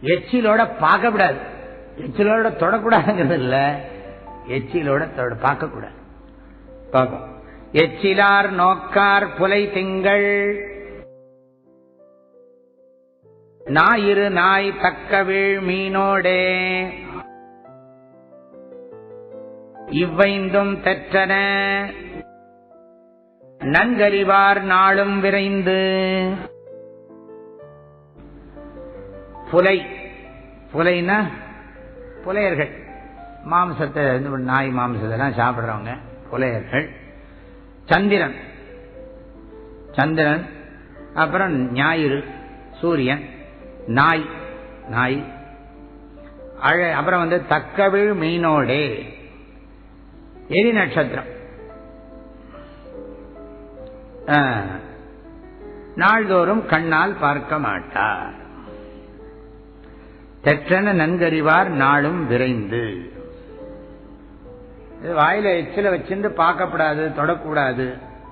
எச்சிலோட பார்க்கக்கூடாது, எச்சிலோட தொடக்கூடாதுங்கிறது இல்ல, எச்சிலோட பார்க்க கூடாது. பார்க்கும். எச்சிலார் நோக்கார் புலை திங்கள் ஞாயிறு நாய் தக்கவீழ் மீனோடே இவ்வைந்தும் தெற்றன நன்கறிவார் நாளும் விரைந்து. புலை, புலைன்னா புலையர்கள், மாம்சத்தை நாய் மாம்சத்தெல்லாம் சாப்பிடுறவங்க புலையர்கள். சந்திரன், சந்திரன், அப்புறம் ஞாயிறு சூரியன், நாய், நாய், அப்புறம் தக்கவிழ் மீனோடே எரி நட்சத்திரம். நாள்தோறும் கண்ணால் பார்க்க மாட்டார். தெற்றன நன்கறிவார் நாளும் விரைந்து. வாயில எச்சில வச்சிருந்து பார்க்கப்படாது, தொடக்கூடாது,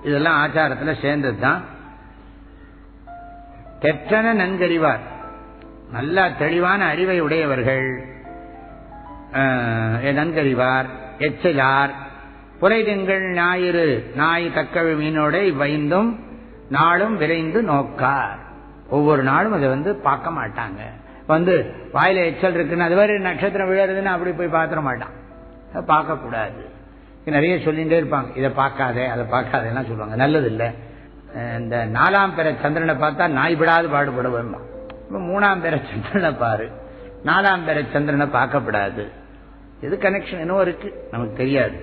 இதெல்லாம் ஆச்சாரத்தில் சேர்ந்ததுதான். தெற்றன நன்கறிவார், நல்ல தெளிவான அறிவை உடையவர்கள். நன்கறிவார், எச்சிலார், புலை திங்கள் ஞாயிறு நாய் தக்கவி மீனோட இவ்வைந்தும் நாளும் விரைந்து நோக்கார். ஒவ்வொரு நாளும் அதை பார்க்க மாட்டாங்க. வாயில எச்சல் இருக்குன்னு அது மாதிரி நட்சத்திரம் விழுறதுன்னு அப்படி போய் பார்த்துட மாட்டான். பார்க்க கூடாது. நிறைய சொல்லிட்டே இருப்பாங்க, இதை பார்க்காத அதை பார்க்காத எல்லாம் சொல்லுவாங்க, நல்லது இல்லை. இந்த 4ஆம் பிற சந்திரனை பார்த்தா நாய் விடாது பாடுபடுவோம். 3ஆம் பிற சந்திரனை பாரு, 4ஆம் பிற சந்திரனை பார்க்கப்படாது. எது கனெக்ஷன் என்னவோ இருக்கு நமக்கு தெரியாது.